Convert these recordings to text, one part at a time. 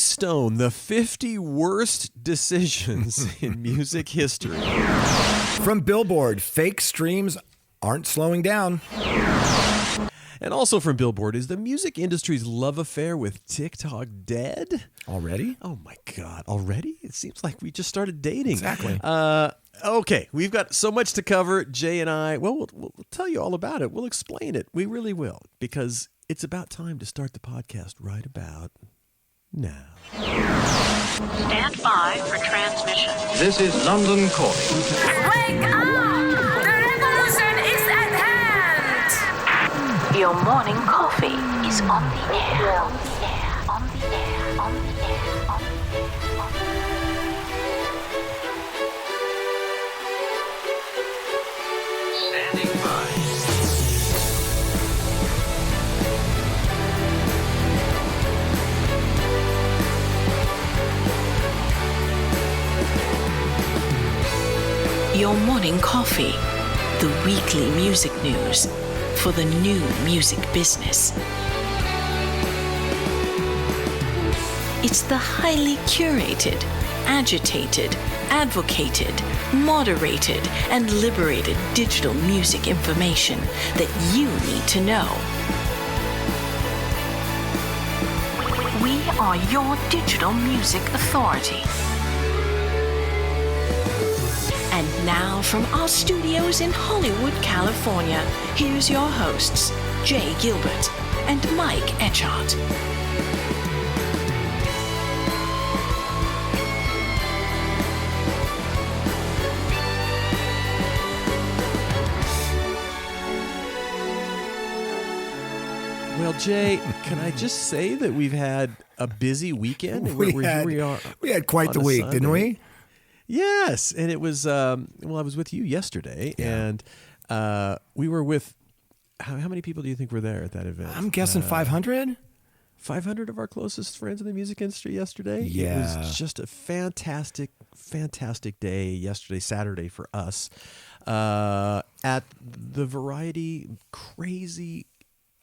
Stone, the 50 worst decisions in music history. From Billboard, fake streams aren't slowing down. And also from Billboard, is the music industry's love affair with TikTok dead? Already? Oh my God, already? It seems like we just started dating. Exactly. Okay, we've got so much to cover. Jay and I, we'll tell you all about it. We'll explain it. We really will, because it's about time to start the podcast right about now. Stand by for transmission. This is London calling. Wake up! The revolution is at hand! Your morning coffee is on the air. On the air. On the air. On the air. On the air. Standing by. Your morning coffee, the weekly music news for the new music business. It's the highly curated, agitated, advocated, moderated, and liberated digital music information that you need to know. We are your digital music authority. And now from our studios in Hollywood, California, here's your hosts, Jay Gilbert and Mike Etchart. Well, Jay, can I just say that we've had a busy weekend? And We had quite the week, didn't we? Yes, and it was, I was with you yesterday, and we were with, how many people do you think were there at that event? I'm guessing 500? 500 of our closest friends in the music industry yesterday. Yeah. It was just a fantastic, fantastic day yesterday, Saturday for us, at the Variety crazy,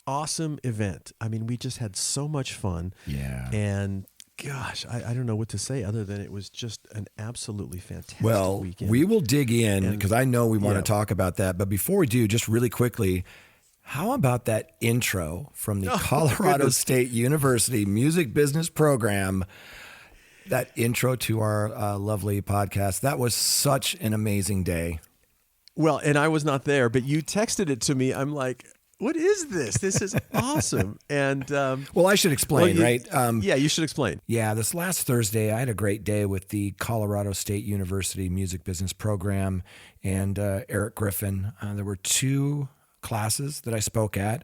awesome event. I mean, we just had so much fun. Yeah. And gosh, I don't know what to say other than it was just an absolutely fantastic weekend. We will dig in because I know we want to talk about that. But before we do, just really quickly, how about that intro from the Colorado State University Music Business Program? That intro to our lovely podcast. That was such an amazing day. Well, and I was not there, but you texted it to me. I'm like, what is this? This is awesome. And I should explain, right? Yeah, you should explain. Yeah, this last Thursday, I had a great day with the Colorado State University Music Business Program and Eric Griffin. There were 2 classes that I spoke at.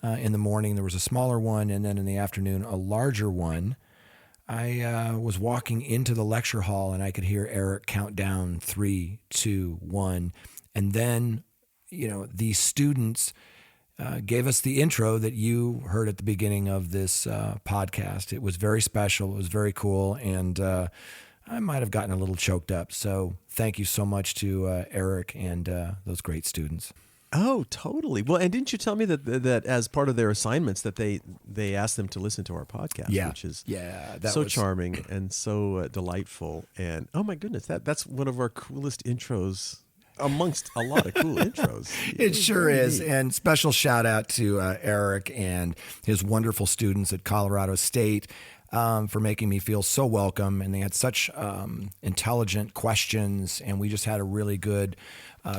In the morning, there was a smaller one, and then in the afternoon, a larger one. I was walking into the lecture hall, and I could hear Eric count down 3, 2, 1. And then, the students gave us the intro that you heard at the beginning of this podcast. It was very special. It was very cool. And I might have gotten a little choked up. So thank you so much to Eric and those great students. Oh, totally. Well, and didn't you tell me that as part of their assignments that they asked them to listen to our podcast, which is so charming and so delightful. And oh my goodness, that's one of our coolest intros amongst a lot of cool intros. It sure is. And special shout out to Eric and his wonderful students at Colorado State for making me feel so welcome. And they had such intelligent questions, and we just had a really good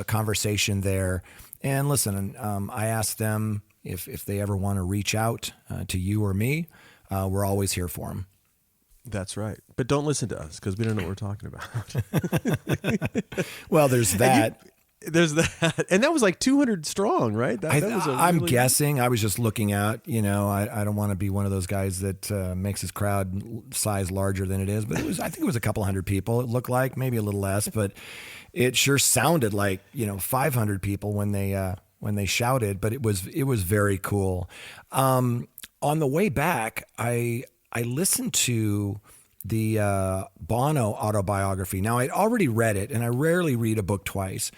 conversation there. And listen, I asked them if they ever want to reach out to you or me. We're always here for them. That's right. But don't listen to us because we don't know what we're talking about. Well, there's that. There's that. And that was like 200 strong, right? I'm guessing. I was just looking out. I don't want to be one of those guys that makes his crowd size larger than it is. But I think it was a couple hundred people. It looked like maybe a little less, but it sure sounded like 500 people when they shouted. But it was very cool. On the way back, I listened to the Bono autobiography. Now, I'd already read it, and I rarely read a book twice.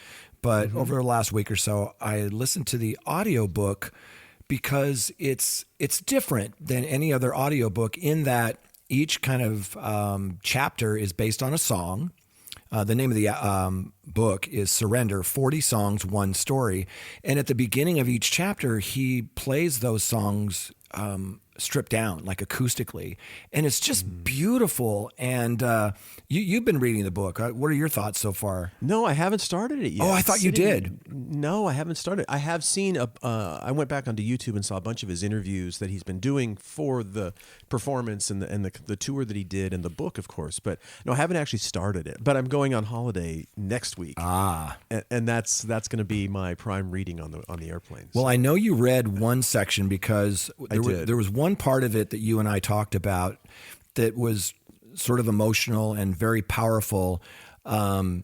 But over the last week or so, I listened to the audiobook because it's different than any other audiobook in that each kind of chapter is based on a song. The name of the book is Surrender, 40 Songs, One Story. And at the beginning of each chapter, he plays those songs stripped down, like acoustically. And it's just beautiful. And you've been reading the book. What are your thoughts so far? No, I haven't started it yet. Oh, I thought you did. No, I haven't started. I have seen, I went back onto YouTube and saw a bunch of his interviews that he's been doing for the performance and the tour that he did and the book, of course. But no, I haven't actually started it. But I'm going on holiday next week. And that's going to be my prime reading on the airplane. Well, I know you read one section because there was one part of it that you and I talked about that was sort of emotional and very powerful. Why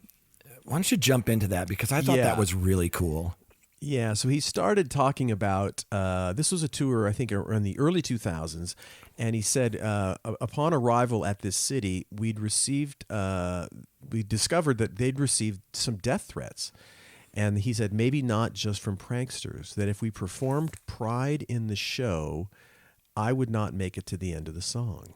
don't you jump into that? Because I thought that was really cool. Yeah, so he started talking about, this was a tour, I think, in the early 2000s, and he said, upon arrival at this city, we discovered that they'd received some death threats. And he said, maybe not just from pranksters, that if we performed Pride in the show, I would not make it to the end of the song.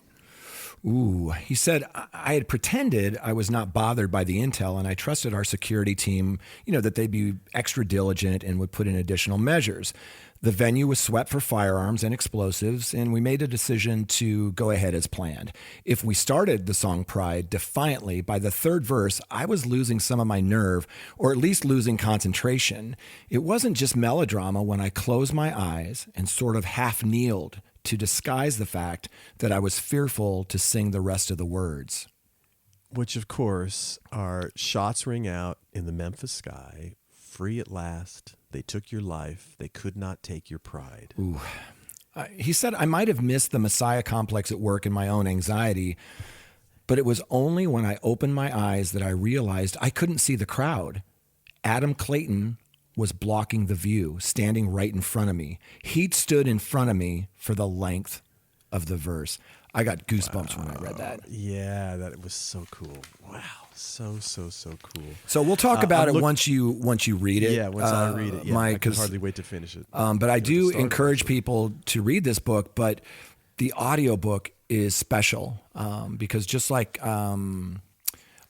Ooh, he said, I had pretended I was not bothered by the intel, and I trusted our security team, that they'd be extra diligent and would put in additional measures. The venue was swept for firearms and explosives, and we made a decision to go ahead as planned. If we started the song Pride defiantly, by the third verse, I was losing some of my nerve, or at least losing concentration. It wasn't just melodrama when I closed my eyes and sort of half kneeled to disguise the fact that I was fearful to sing the rest of the words. Which, of course, are shots ring out in the Memphis sky, free at last. They took your life. They could not take your pride. Ooh. He said, I might have missed the Messiah complex at work in my own anxiety, but it was only when I opened my eyes that I realized I couldn't see the crowd. Adam Clayton was blocking the view, standing right in front of me. He'd stood in front of me for the length of the verse. I got goosebumps when I read that. Yeah, that was so cool. Wow, so cool. So we'll talk about it once you read it. Yeah, once I read it. Yeah, I can hardly wait to finish it. But I do encourage people to read this book, but the audiobook is special because just like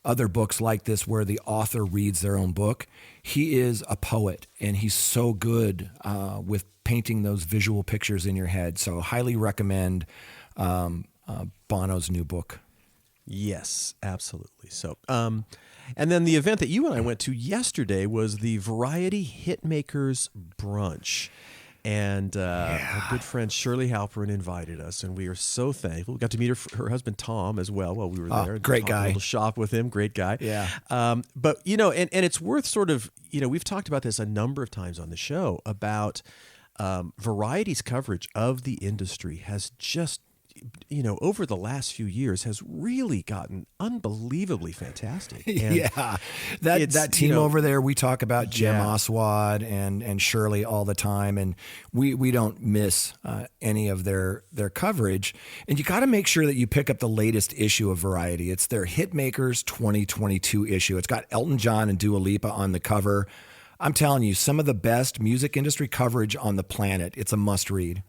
other books like this where the author reads their own book, he is a poet, and he's so good with painting those visual pictures in your head. So highly recommend Bono's new book. Yes, absolutely. So, and then the event that you and I went to yesterday was the Variety Hitmakers Brunch. And our good friend Shirley Halperin invited us, and we are so thankful. We got to meet her husband Tom as well while we were there. Great guy. A little shop with him. Great guy. Yeah. But and it's worth sort of, we've talked about this a number of times on the show about Variety's coverage of the industry has just, over the last few years has really gotten unbelievably fantastic. And yeah. That team over there, we talk about Jim Oswald and Shirley all the time, and we don't miss any of their coverage. And you got to make sure that you pick up the latest issue of Variety. It's their Hitmakers 2022 issue. It's got Elton John and Dua Lipa on the cover. I'm telling you, some of the best music industry coverage on the planet. It's a must read.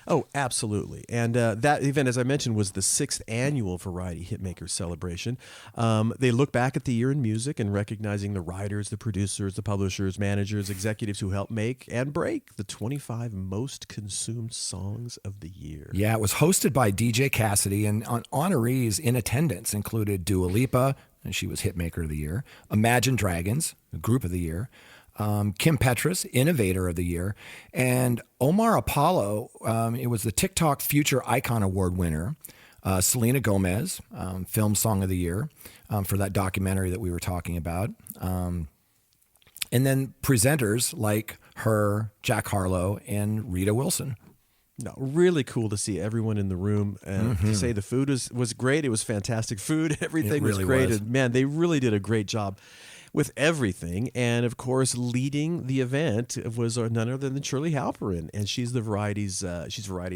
Oh, absolutely. And that event, as I mentioned, was the 6th annual Variety Hitmakers celebration. They look back at the year in music and recognizing the writers, the producers, the publishers, managers, executives who helped make and break the 25 most consumed songs of the year. Yeah, it was hosted by DJ Cassidy, and honorees in attendance included Dua Lipa, and she was Hitmaker of the Year, Imagine Dragons, Group of the Year, Kim Petras, Innovator of the Year, and Omar Apollo. It was the TikTok Future Icon Award winner. Selena Gomez, Film Song of the Year for that documentary that we were talking about. And then presenters like her, Jack Harlow, and Rita Wilson. No, really cool to see everyone in the room. To say the food was great. It was fantastic food. Everything was great. And man, they really did a great job with everything. And of course, leading the event was none other than Shirley Halperin, and she's Variety's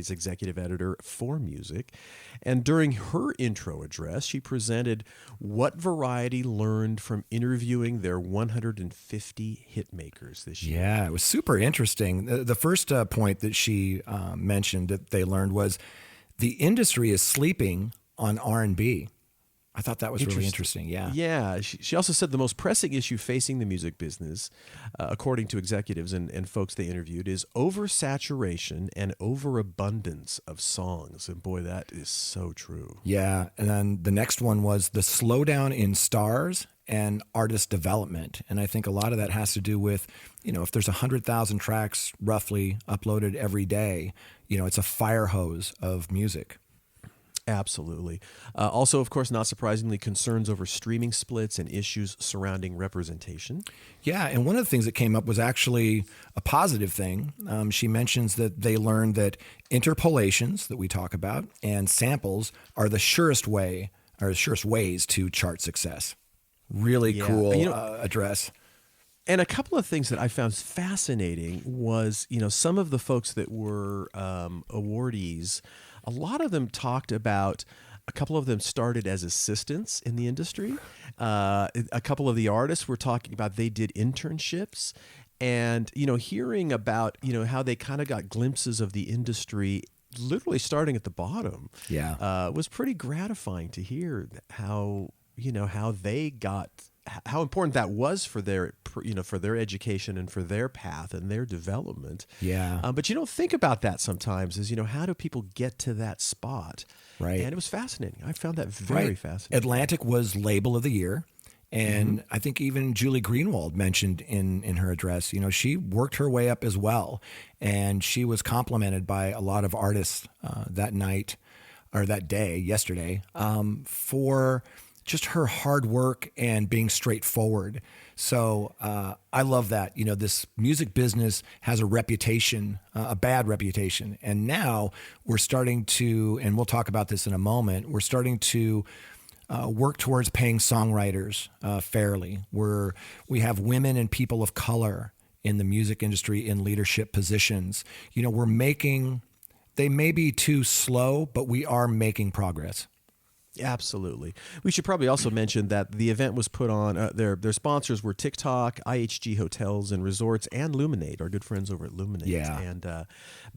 executive editor for music. And during her intro address, she presented what Variety learned from interviewing their 150 hitmakers this year. Yeah, it was super interesting. The first point that she mentioned that they learned was the industry is sleeping on R&B. I thought that was really interesting. Yeah. Yeah. She also said the most pressing issue facing the music business, according to executives and folks they interviewed, is oversaturation and overabundance of songs. And boy, that is so true. Yeah. And then the next one was the slowdown in stars and artist development. And I think a lot of that has to do with, if there's 100,000 tracks roughly uploaded every day, it's a fire hose of music. Absolutely. Also, of course, not surprisingly, concerns over streaming splits and issues surrounding representation. Yeah, and one of the things that came up was actually a positive thing. She mentions that they learned that interpolations that we talk about and samples are the surest ways to chart success. Really cool address. And a couple of things that I found fascinating was, some of the folks that were awardees, a lot of them talked about, a couple of them started as assistants in the industry. A couple of the artists were talking about they did internships, and, hearing about, how they kind of got glimpses of the industry literally starting at the bottom. Yeah. Was pretty gratifying to hear how they got, how important that was for their, for their education and for their path and their development. Yeah. But you don't think about that sometimes is, how do people get to that spot? Right. And it was fascinating. I found that very fascinating. Atlantic was Label of the Year. And I think even Julie Greenwald mentioned in her address, she worked her way up as well. And she was complimented by a lot of artists that night or that day, yesterday, for just her hard work and being straightforward. So I love that. This music business has a reputation, a bad reputation. And now we're starting to, and we'll talk about this in a moment, we're starting to work towards paying songwriters fairly. We have women and people of color in the music industry in leadership positions. They may be too slow, but we are making progress. Absolutely. We should probably also mention that the event was put on, their sponsors were TikTok, IHG Hotels and Resorts, and Luminate, our good friends over at Luminate. Yeah. And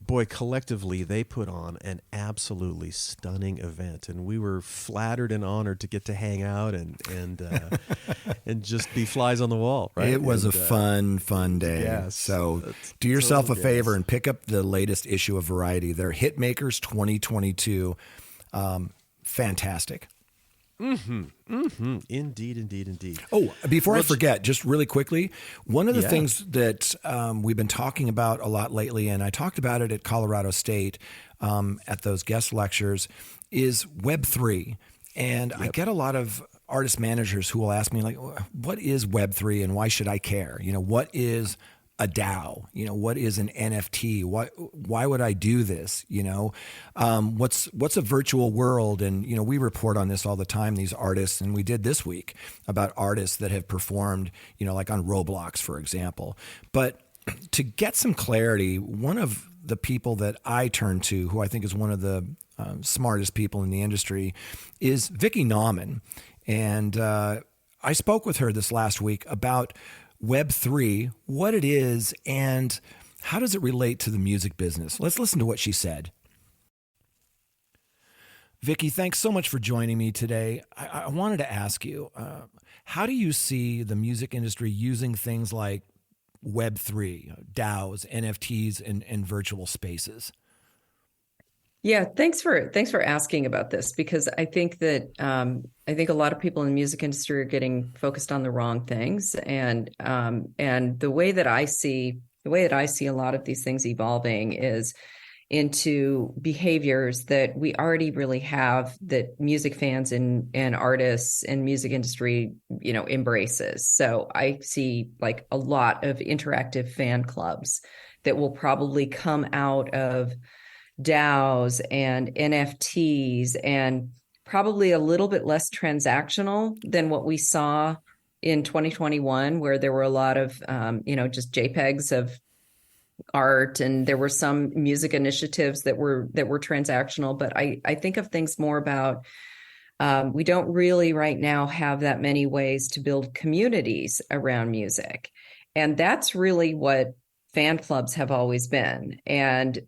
boy, collectively, they put on an absolutely stunning event. And we were flattered and honored to get to hang out and and just be flies on the wall, right? It was a fun day. Yes, so do yourself a favor and pick up the latest issue of Variety. They're Hitmakers 2022. Fantastic. Indeed. Oh, before I forget, just really quickly, one of the things that we've been talking about a lot lately, and I talked about it at Colorado State at those guest lectures, is Web3. And I get a lot of artist managers who will ask me, like, what is Web3 and why should I care? What is a DAO? What is an NFT? Why would I do this? What's a virtual world? And, we report on this all the time, these artists, and we did this week about artists that have performed, like on Roblox, for example. But to get some clarity, one of the people that I turn to, who I think is one of the smartest people in the industry, is Vicky Nauman. And I spoke with her this last week about Web3, what it is, and how does it relate to the music business? Let's listen to what she said. Vicky, thanks so much for joining me today. I wanted to ask you, how do you see the music industry using things like Web3, DAOs, NFTs, and virtual spaces? Yeah, thanks for asking about this, because I think that I think a lot of people in the music industry are getting focused on the wrong things, and the way that I see a lot of these things evolving is into behaviors that we already really have, that music fans and artists and music industry embraces. So I see like a lot of interactive fan clubs that will probably come out of DAOs and NFTs, and probably a little bit less transactional than what we saw in 2021, where there were a lot of, just JPEGs of art, and there were some music initiatives that were transactional. But I think of things more about, we don't really right now have that many ways to build communities around music. And that's really what fan clubs have always been. And,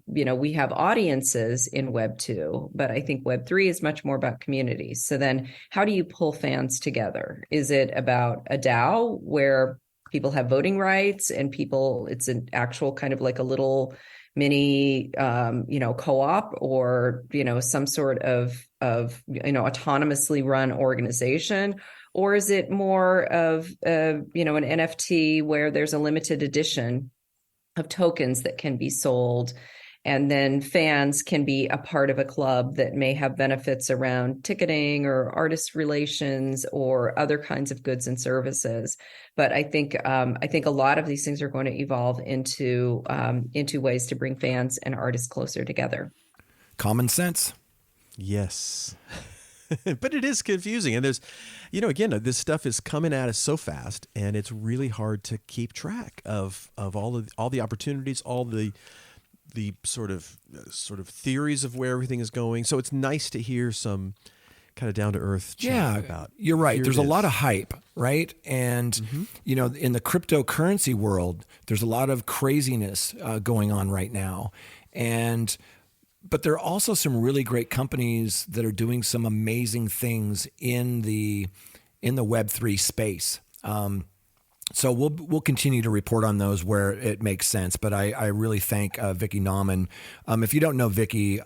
we have audiences in Web 2, but I think Web 3 is much more about communities. So then how do you pull fans together? Is it about a DAO where people have voting rights and it's an actual kind of like a little mini, co-op, or, some sort of, autonomously run organization? Or is it more of, an NFT where there's a limited edition of tokens that can be sold, and then fans can be a part of a club that may have benefits around ticketing or artist relations or other kinds of goods and services? But I think a lot of these things are going to evolve into ways to bring fans and artists closer together. Common sense. Yes. But it is confusing. And there's, again, this stuff is coming at us so fast, and it's really hard to keep track of all the opportunities, all the sort of theories of where everything is going. So it's nice to hear some kind of down to earth chat about. You're right. There's a lot of hype, right? And in the cryptocurrency world, there's a lot of craziness going on right now, but there are also some really great companies that are doing some amazing things in the Web3 space. So we'll continue to report on those where it makes sense. But I really thank Vicki Nauman. If you don't know Vicki,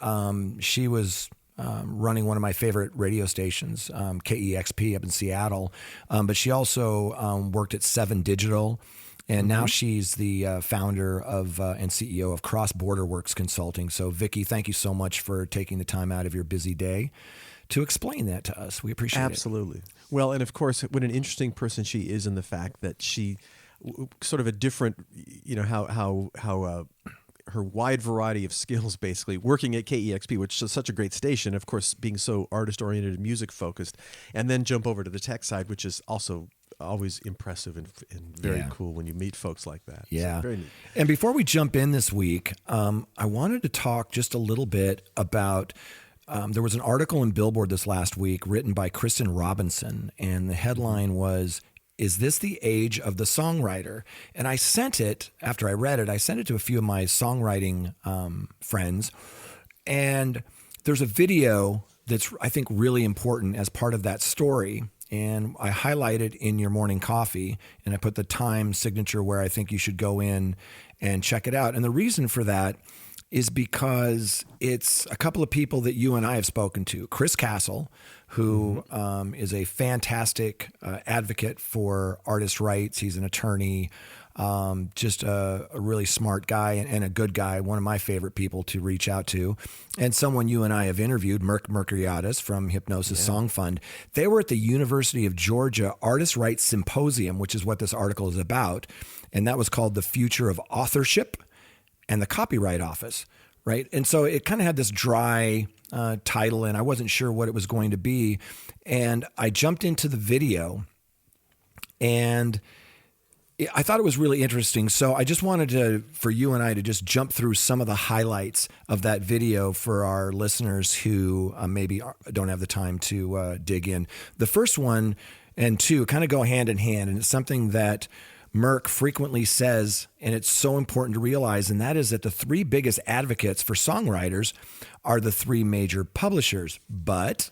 she was running one of my favorite radio stations, KEXP up in Seattle. But she also worked at 7 Digital. And now she's the founder of and CEO of Cross Border Works Consulting. So, Vicki, thank you so much for taking the time out of your busy day to explain that to us. We appreciate it. Absolutely. Well, and of course, what an interesting person she is in the fact that she sort of a different, how her wide variety of skills, basically working at KEXP, which is such a great station, of course, being so artist-oriented and music-focused, and then jump over to the tech side, which is also always impressive and very cool when you meet folks like that. Yeah. So very neat. And before we jump in this week, I wanted to talk just a little bit about, there was an article in Billboard this last week written by Kristen Robinson, and the headline was, "Is this the age of the songwriter?" And I sent it, after I read it, I sent it to a few of my songwriting friends. And there's a video that's, I think, really important as part of that story. And I highlighted in your morning coffee, and I put the time signature where I think you should go in and check it out. And the reason for that is because it's a couple of people that you and I have spoken to. Chris Castle, who is a fantastic advocate for artist rights. He's an attorney, just a really smart guy and a good guy, one of my favorite people to reach out to. And someone you and I have interviewed, Mercuriadis from Hypnosis Song Fund. They were at the University of Georgia Artist Rights Symposium, which is what this article is about. And that was called The Future of Authorship and the Copyright Office, right? And so it kind of had this dry title, and I wasn't sure what it was going to be. And I jumped into the video, and I thought it was really interesting. So I just wanted for you and I to just jump through some of the highlights of that video for our listeners who maybe don't have the time to dig in. The first one and two kind of go hand in hand, and it's something that Merck frequently says, and it's so important to realize, and that is that the 3 biggest advocates for songwriters are the 3 major publishers. But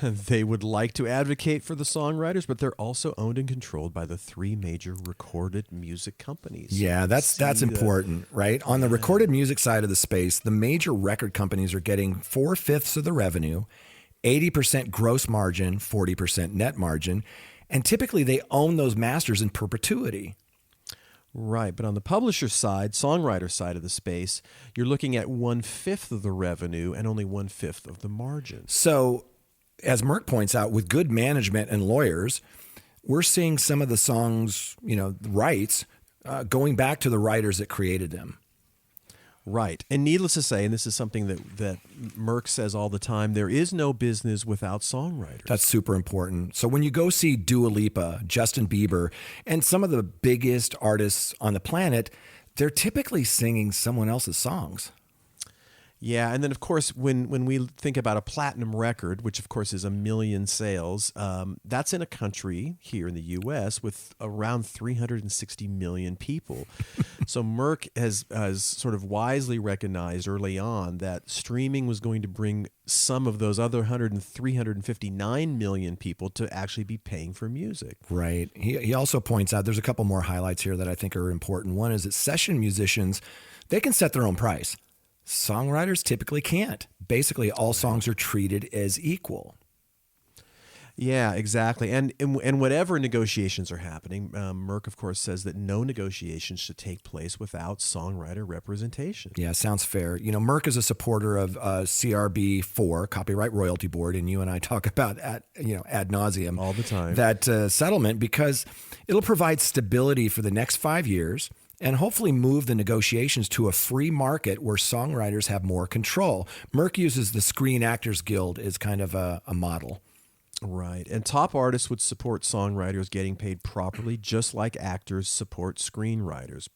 they would like to advocate for the songwriters, but they're also owned and controlled by the 3 major recorded music companies. Yeah, that's important, right? On the recorded music side of the space, the major record companies are getting 4/5 of the revenue, 80% gross margin, 40% net margin. And typically they own those masters in perpetuity. Right. But on the publisher side, songwriter side of the space, you're looking at 1/5 of the revenue and only 1/5 of the margin. So as Merck points out, with good management and lawyers, we're seeing some of the songs, rights going back to the writers that created them. Right. And needless to say, and this is something that Merck says all the time, there is no business without songwriters. That's super important. So when you go see Dua Lipa, Justin Bieber, and some of the biggest artists on the planet, they're typically singing someone else's songs. Yeah, and then of course, when we think about a platinum record, which of course is 1 million sales, that's in a country here in the U.S. with around 360 million people. So Merck has sort of wisely recognized early on that streaming was going to bring some of those other 359 million people to actually be paying for music. Right. He also points out there's a couple more highlights here that I think are important. One is that session musicians, they can set their own price. Songwriters typically can't. Basically, all songs are treated as equal. Yeah, exactly. And whatever negotiations are happening, Merck, of course, says that no negotiations should take place without songwriter representation. Yeah, sounds fair. You know, Merck is a supporter of CRB4, Copyright Royalty Board, and you and I talk about ad nauseum all the time that settlement because it'll provide stability for the next 5 years. And hopefully move the negotiations to a free market where songwriters have more control. Merck uses the Screen Actors Guild as kind of a model. Right. And top artists would support songwriters getting paid properly, just like actors support screenwriters,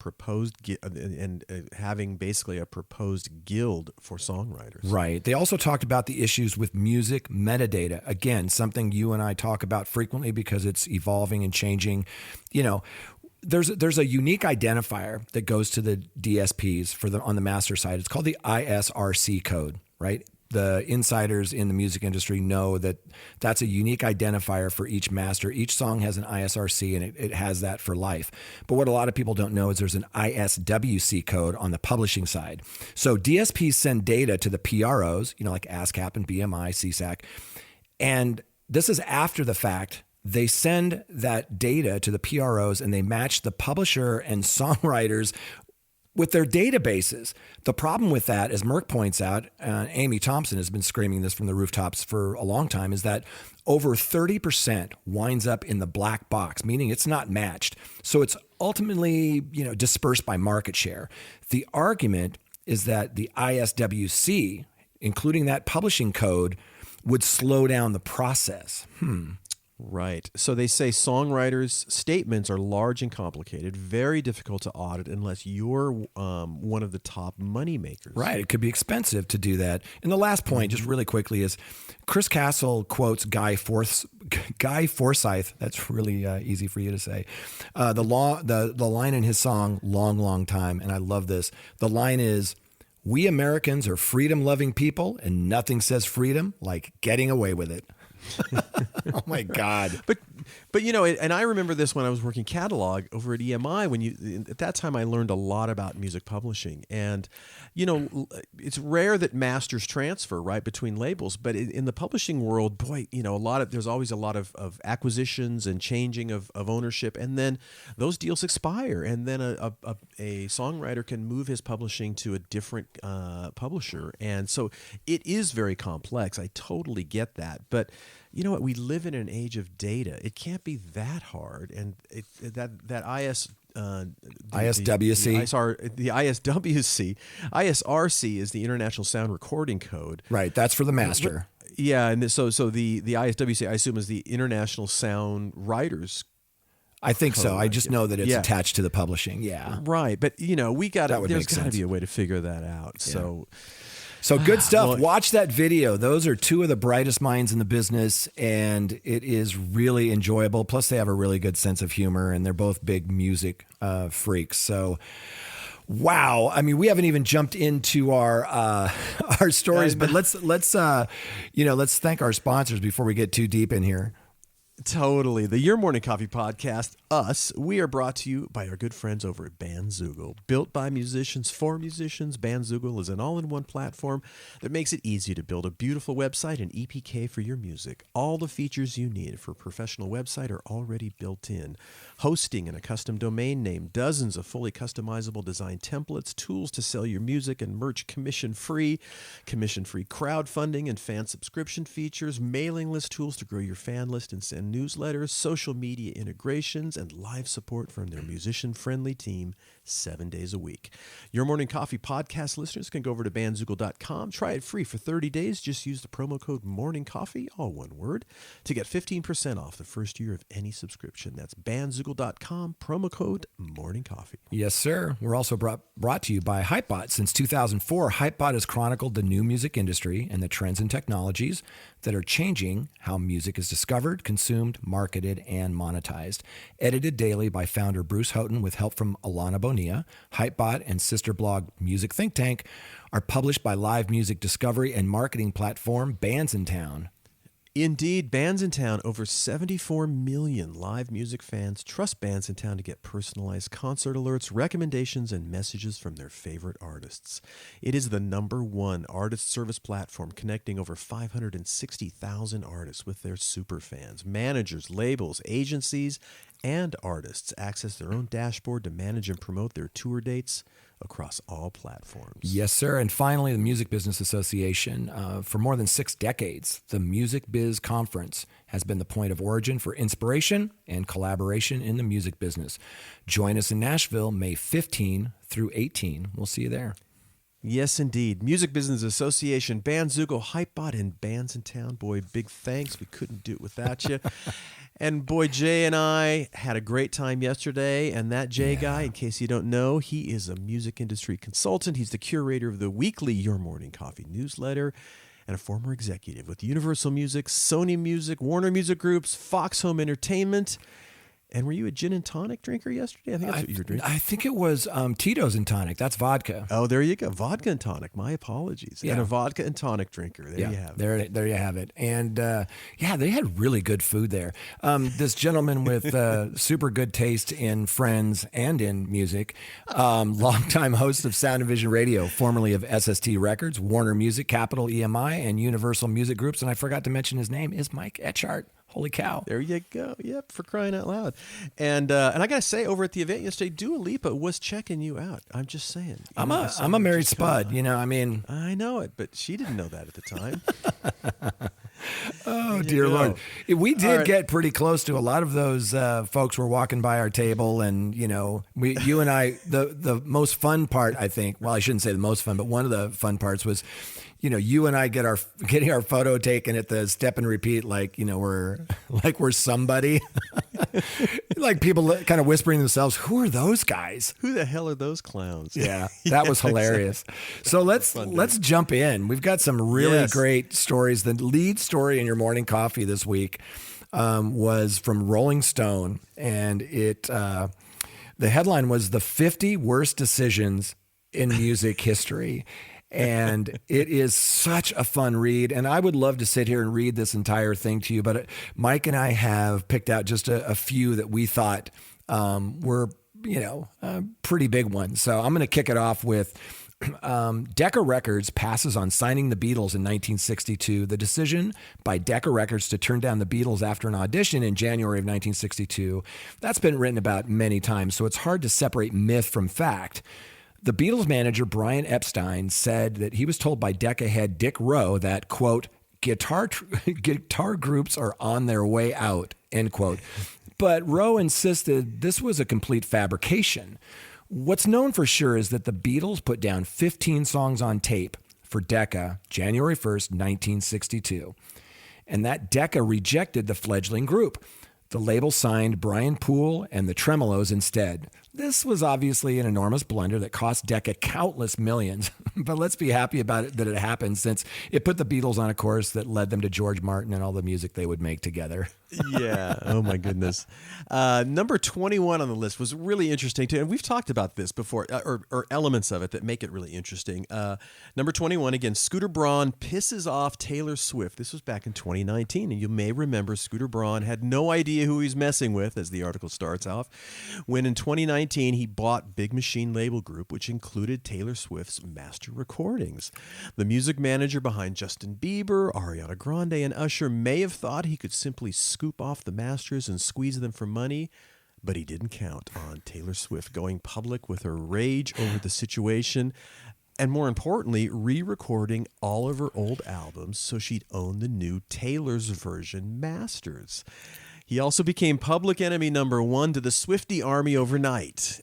having basically a proposed guild for songwriters. Right. They also talked about the issues with music metadata. Again, something you and I talk about frequently because it's evolving and changing. You know, There's a unique identifier that goes to the DSPs on the master side. It's called the ISRC code, right? The insiders in the music industry know that that's a unique identifier for each master. Each song has an ISRC and it has that for life. But what a lot of people don't know is there's an ISWC code on the publishing side. So DSPs send data to the PROs, like ASCAP and BMI, CSAC. And this is after the fact. They send that data to the PROs and they match the publisher and songwriters with their databases. The problem with that, as Merck points out, Amy Thompson has been screaming this from the rooftops for a long time, is that over 30% winds up in the black box, meaning it's not matched. So it's ultimately, dispersed by market share. The argument is that the ISWC, including that publishing code, would slow down the process. Right. So they say songwriters' statements are large and complicated, very difficult to audit unless you're one of the top money makers. Right. It could be expensive to do that. And the last point, just really quickly, is Chris Castle quotes Guy Forsyth. That's really easy for you to say. The line in his song, Long, Long Time, and I love this. The line is, "We Americans are freedom-loving people, and nothing says freedom like getting away with it." Oh my God! But and I remember this when I was working catalog over at EMI. At that time I learned a lot about music publishing, and it's rare that masters transfer right between labels. But in the publishing world, boy, there's always a lot of acquisitions and changing of ownership, and then those deals expire, and then a songwriter can move his publishing to a different publisher, and so it is very complex. I totally get that, but. You know what? We live in an age of data. It can't be that hard, and ISRC is the International Sound Recording Code. Right, that's for the master. Yeah, and so the ISWC, I assume, is the International Sound Writers. I think so. I just know that it's attached to the publishing. Yeah, right. But there's got to be a way to figure that out. Yeah. So good stuff. Well, watch that video. Those are two of the brightest minds in the business, and it is really enjoyable. Plus, they have a really good sense of humor, and they're both big music freaks. So, wow. I mean, we haven't even jumped into our stories, but let's thank our sponsors before we get too deep in here. Totally. The Your Morning Coffee Podcast, we are brought to you by our good friends over at Bandzoogle. Built by musicians for musicians, Bandzoogle is an all-in-one platform that makes it easy to build a beautiful website and EPK for your music. All the features you need for a professional website are already built in. Hosting and a custom domain name, dozens of fully customizable design templates, tools to sell your music and merch commission-free crowdfunding and fan subscription features, mailing list tools to grow your fan list and send newsletters, social media integrations, and live support from their musician-friendly team, 7 days a week. Your Morning Coffee podcast listeners can go over to bandzoogle.com. Try it free for 30 days. Just use the promo code Morning Coffee, all one word, to get 15% off the first year of any subscription. That's bandzoogle.com, promo code Morning Coffee. Yes, sir. We're also brought to you by Hypebot. Since 2004, Hypebot has chronicled the new music industry and the trends and technologies that are changing how music is discovered, consumed, marketed, and monetized. Edited daily by founder Bruce Houghton with help from Alana Bonilla, Hypebot and sister blog Music Think Tank are published by live music discovery and marketing platform Bands in Town. Indeed, Bands in Town, over 74 million live music fans trust Bands in Town to get personalized concert alerts, recommendations, and messages from their favorite artists. It is the #1 artist service platform connecting over 560,000 artists with their super fans. Managers, labels, agencies, and artists access their own dashboard to manage and promote their tour dates across all platforms. Yes, sir. And finally, the Music Business Association. For more than 6 decades, the Music Biz Conference has been the point of origin for inspiration and collaboration in the music business. Join us in Nashville, May 15 through 18. We'll see you there. Yes, indeed. Music Business Association, Bandzoogle, Hypebot, and Bands in Town. Boy, big thanks. We couldn't do it without you. And boy, Jay and I had a great time yesterday. And that Jay guy, in case you don't know, he is a music industry consultant. He's the curator of the weekly Your Morning Coffee newsletter and a former executive with Universal Music, Sony Music, Warner Music Groups, Fox Home Entertainment. And were you a gin and tonic drinker yesterday? I think that's what you were drinking. I think it was Tito's and tonic. That's vodka. Oh, there you go. Vodka and tonic. My apologies. Yeah. And a vodka and tonic drinker. There you have it. There you have it. And they had really good food there. This gentleman with super good taste in Friends and in music, longtime host of Sound and Vision Radio, formerly of SST Records, Warner Music, Capitol EMI, and Universal Music Groups. And I forgot to mention his name is Mike Etchart. Holy cow. There you go. Yep, for crying out loud. And I got to say, over at the event yesterday, Dua Lipa was checking you out. I'm just saying. I'm a married spud, I mean. I know it, but she didn't know that at the time. Oh, dear Lord. We did get pretty close to a lot of those folks were walking by our table, and, you and I, the most fun part, I think, well, I shouldn't say the most fun, but one of the fun parts was, you and I getting our photo taken at the step and repeat, we're somebody, like people kind of whispering to themselves, who are those guys? Who the hell are those clowns? Yeah, that was hilarious. So let's jump in. We've got some really great stories. The lead story in Your Morning Coffee this week was from Rolling Stone, and the headline was the 50 worst decisions in music history. And it is such a fun read. And I would love to sit here and read this entire thing to you. But Mike and I have picked out just a few that we thought were, pretty big ones. So I'm going to kick it off with Decca Records passes on signing the Beatles in 1962. The decision by Decca Records to turn down the Beatles after an audition in January of 1962, that's been written about many times. So it's hard to separate myth from fact. The Beatles manager, Brian Epstein, said that he was told by Decca head Dick Rowe that, quote, guitar groups are on their way out, end quote. But Rowe insisted this was a complete fabrication. What's known for sure is that the Beatles put down 15 songs on tape for Decca January 1st, 1962. And that Decca rejected the fledgling group. The label signed Brian Poole and the Tremolos instead. This was obviously an enormous blunder that cost Decca countless millions, but let's be happy about it that it happened, since it put the Beatles on a course that led them to George Martin and all the music they would make together. Yeah. Oh, my goodness. Number 21 on the list was really interesting, too. And we've talked about this before, or elements of it that make it really interesting. Number 21, again, Scooter Braun pisses off Taylor Swift. This was back in 2019. And you may remember Scooter Braun had no idea who he's messing with, as the article starts off, when in 2019 he bought Big Machine Label Group, which included Taylor Swift's master recordings. The music manager behind Justin Bieber, Ariana Grande, and Usher may have thought he could simply scoop off the masters and squeeze them for money, but he didn't count on Taylor Swift going public with her rage over the situation, and more importantly, re-recording all of her old albums so she'd own the new Taylor's version masters. He also became public enemy number one to the Swiftie army overnight.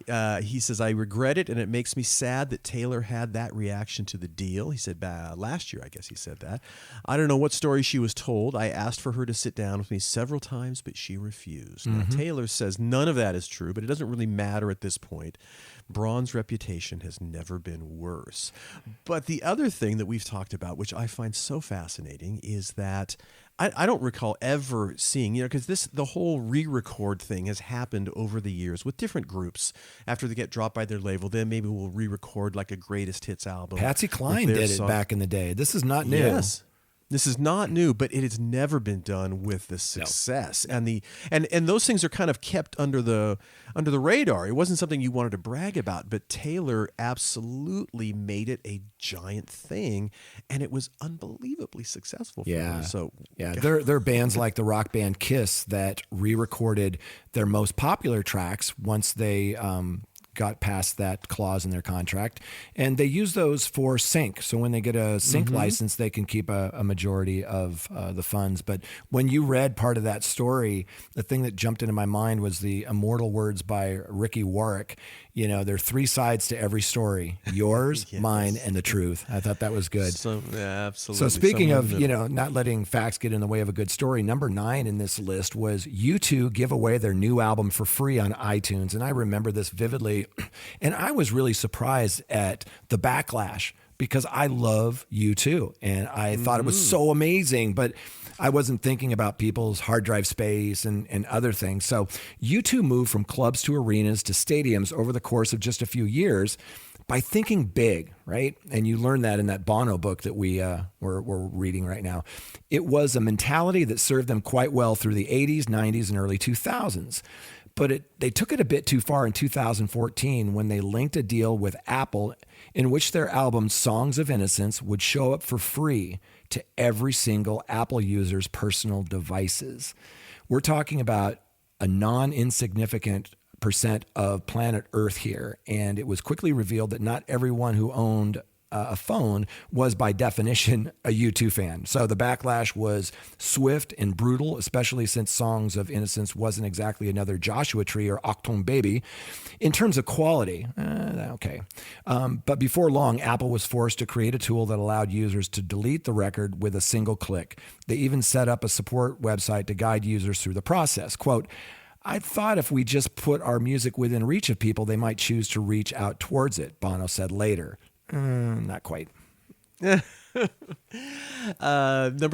He says, I regret it, and it makes me sad that Taylor had that reaction to the deal. He said, last year, I guess he said that. I don't know what story she was told. I asked for her to sit down with me several times, but she refused. Now, Taylor says none of that is true, but it doesn't really matter at this point. Braun's reputation has never been worse. But the other thing that we've talked about, which I find so fascinating, is that I don't recall ever seeing, because the whole re-record thing has happened over the years with different groups. After they get dropped by their label, then maybe we'll re-record like a greatest hits album. Patsy Cline did it back in the day. This is not new. Yes. This is not new, but it has never been done with the success. No. And those things are kind of kept under the radar. It wasn't something you wanted to brag about, but Taylor absolutely made it a giant thing, and it was unbelievably successful for her. So there are bands like the rock band Kiss that re-recorded their most popular tracks once they got past that clause in their contract, and they use those for sync. So when they get a sync license, they can keep a majority of the funds. But when you read part of that story, the thing that jumped into my mind was the immortal words by Ricky Warwick. There are three sides to every story: yours, mine, and the truth. I thought that was good. Absolutely. So speaking of, not letting facts get in the way of a good story, number 9 in this list was U2 give away their new album for free on iTunes. And I remember this vividly. And I was really surprised at the backlash because I love U2 and I thought it was so amazing, but I wasn't thinking about people's hard drive space and other things. So U2 moved from clubs to arenas to stadiums over the course of just a few years by thinking big, right? And you learn that in that Bono book that we're reading right now. It was a mentality that served them quite well through the 80s, 90s, and early 2000s. But they took it a bit too far in 2014 when they linked a deal with Apple in which their album Songs of Innocence would show up for free to every single Apple user's personal devices. We're talking about a non-insignificant percent of planet Earth here, and it was quickly revealed that not everyone who owned a phone was by definition a U2 fan. So the backlash was swift and brutal, especially since Songs of Innocence wasn't exactly another Joshua Tree or Octone Baby. In terms of quality, okay. But before long, Apple was forced to create a tool that allowed users to delete the record with a single click. They even set up a support website to guide users through the process. Quote, I thought if we just put our music within reach of people, they might choose to reach out towards it, Bono said later. Not quite. Number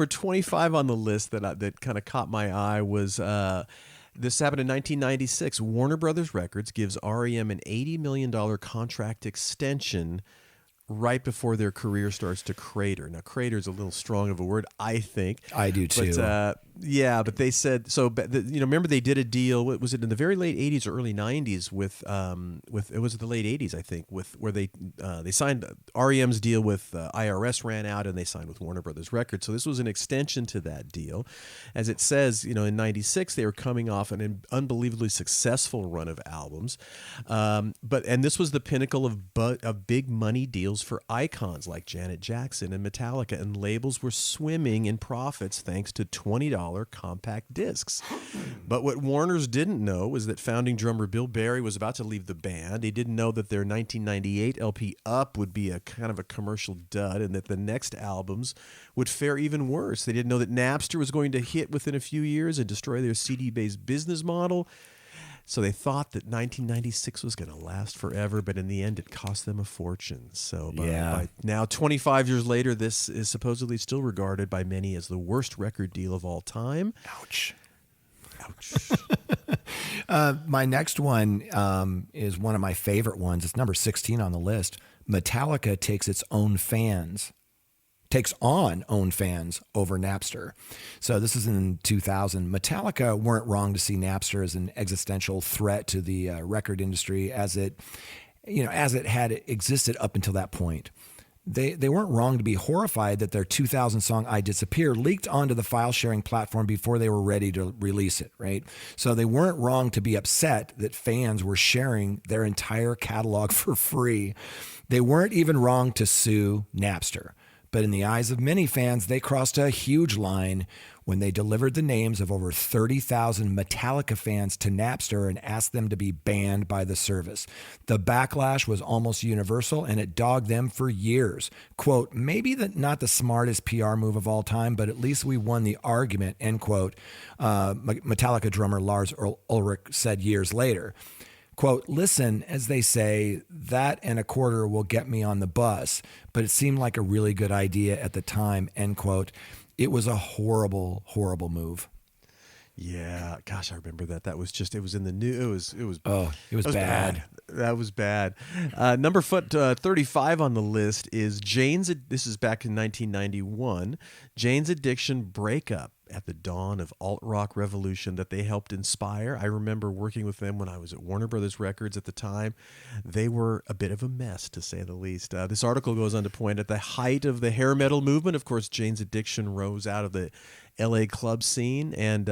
25 on the list that kind of caught my eye was this happened in 1996. Warner Brothers Records gives REM an $80 million contract extension right before their career starts to crater. Now, crater is a little strong of a word, I think. I do too. But they said so. Remember they did a deal. Was it in the very late '80s or early '90s with it was the late '80s, I think, where they signed REM's deal with IRS ran out and they signed with Warner Brothers Records. So this was an extension to that deal, as it says. In '96 they were coming off an unbelievably successful run of albums, and this was the pinnacle of big money deals for icons like Janet Jackson and Metallica, and labels were swimming in profits thanks to $20 compact discs. But what Warner's didn't know was that founding drummer Bill Berry was about to leave the band. He didn't know that their 1998 LP Up would be a kind of a commercial dud and that the next albums would fare even worse. They didn't know that Napster was going to hit within a few years and destroy their CD-based business model. So they thought that 1996 was going to last forever, but in the end, it cost them a fortune. So by now, 25 years later, this is supposedly still regarded by many as the worst record deal of all time. Ouch. My next one is one of my favorite ones. It's number 16 on the list. Metallica takes on own fans over Napster. So this is in 2000. Metallica weren't wrong to see Napster as an existential threat to the record industry as it had existed up until that point. They weren't wrong to be horrified that their 2000 song I Disappear leaked onto the file sharing platform before they were ready to release it, right? So they weren't wrong to be upset that fans were sharing their entire catalog for free. They weren't even wrong to sue Napster. But in the eyes of many fans, they crossed a huge line when they delivered the names of over 30,000 Metallica fans to Napster and asked them to be banned by the service. The backlash was almost universal, and it dogged them for years. Quote, maybe not the smartest PR move of all time, but at least we won the argument, end quote. Metallica drummer Lars Ulrich said years later. Quote, listen, as they say, that and a quarter will get me on the bus, but it seemed like a really good idea at the time, end quote. It was a horrible, horrible move. Yeah, gosh, I remember that. That was just, it was in the news. It was bad. That was bad. Number 35 on the list is this is back in 1991, Jane's Addiction breakup at the dawn of alt-rock revolution that they helped inspire. I remember working with them when I was at Warner Brothers Records at the time. They were a bit of a mess, to say the least. This article goes on to point at the height of the hair metal movement. Of course, Jane's Addiction rose out of the LA club scene, and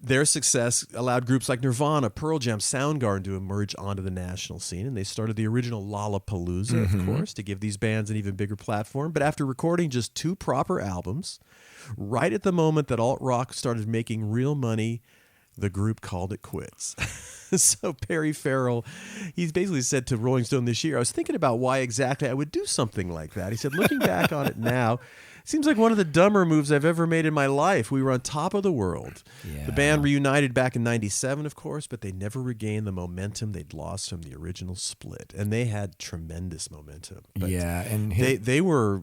their success allowed groups like Nirvana, Pearl Jam, Soundgarden to emerge onto the national scene. And they started the original Lollapalooza, of course, to give these bands an even bigger platform. But after recording just 2 proper albums, right at the moment that alt-rock started making real money, the group called it quits. So Perry Farrell, he's basically said to Rolling Stone this year, I was thinking about why exactly I would do something like that. He said, looking back on it now, seems like one of the dumber moves I've ever made in my life. We were on top of the world. Yeah. The band reunited back in 97, of course, but they never regained the momentum they'd lost from the original split. And they had tremendous momentum. But yeah, and they were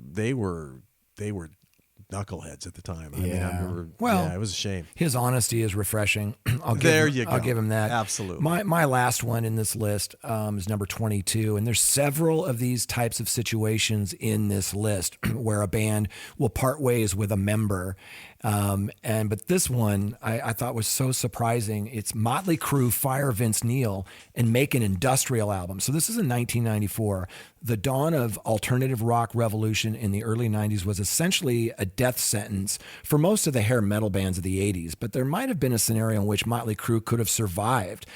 knuckleheads at the time. I mean, I remember, it was a shame. His honesty is refreshing. I'll give him that. Absolutely. My last one in this list is number 22, and there's several of these types of situations in this list where a band will part ways with a member. But this one I thought was so surprising. It's Motley Crue fire Vince Neil and make an industrial album. So this is in 1994. The dawn of alternative rock revolution in the early 90s was essentially a death sentence for most of the hair metal bands of the 80s, but there might have been a scenario in which Motley Crue could have survived.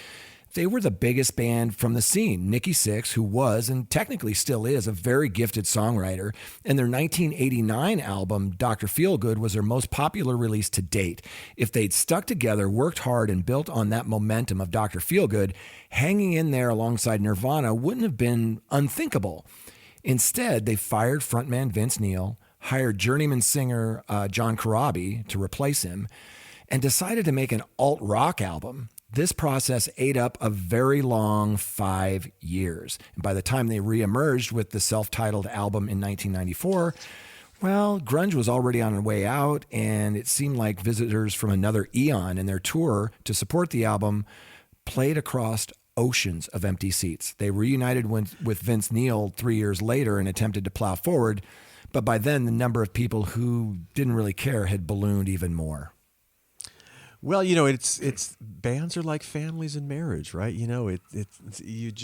They were the biggest band from the scene. Nikki Sixx, who was and technically still is a very gifted songwriter, and their 1989 album, Dr. Feelgood, was their most popular release to date. If they'd stuck together, worked hard, and built on that momentum of Dr. Feelgood, hanging in there alongside Nirvana wouldn't have been unthinkable. Instead, they fired frontman Vince Neil, hired journeyman singer John Corabi to replace him, and decided to make an alt-rock album. This process ate up a very long 5 years. And by the time they reemerged with the self-titled album in 1994, well, grunge was already on the way out, and it seemed like visitors from another eon in their tour to support the album played across oceans of empty seats. They reunited with Vince Neil 3 years later and attempted to plow forward, but by then the number of people who didn't really care had ballooned even more. Well, it's bands are like families and marriage, right?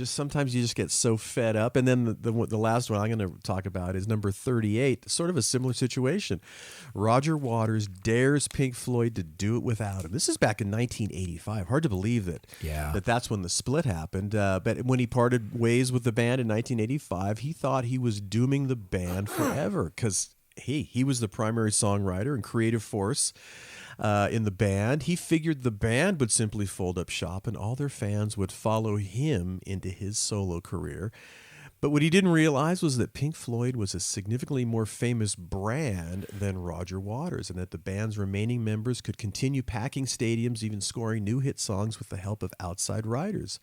Sometimes you just get so fed up. And then the last one I'm going to talk about is number 38, sort of a similar situation. Roger Waters dares Pink Floyd to do it without him. This is back in 1985. Hard to believe that's when the split happened. But when he parted ways with the band in 1985, he thought he was dooming the band forever because he was the primary songwriter and creative force in the band. He figured the band would simply fold up shop and all their fans would follow him into his solo career. But what he didn't realize was that Pink Floyd was a significantly more famous brand than Roger Waters, and that the band's remaining members could continue packing stadiums, even scoring new hit songs with the help of outside writers.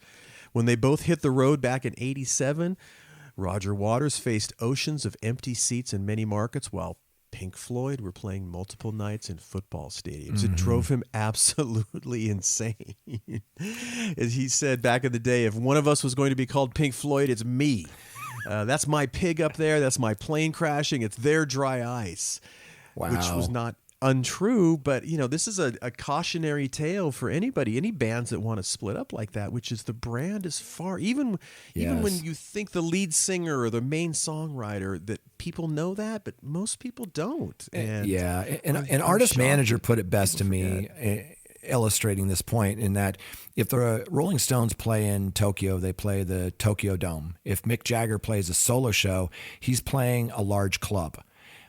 When they both hit the road back in 87, Roger Waters faced oceans of empty seats in many markets, while Pink Floyd were playing multiple nights in football stadiums. It drove him absolutely insane. As he said back in the day, if one of us was going to be called Pink Floyd, it's me. That's my pig up there. That's my plane crashing. It's their dry ice. Wow. Which was not untrue, but this is a cautionary tale for any bands that want to split up like that, which is the brand is far, even when you think the lead singer or the main songwriter, that people know that, but most people don't. And an artist manager put it best to me, illustrating this point, in that if the Rolling Stones play in Tokyo, they play the Tokyo Dome. If Mick Jagger plays a solo show, he's playing a large club.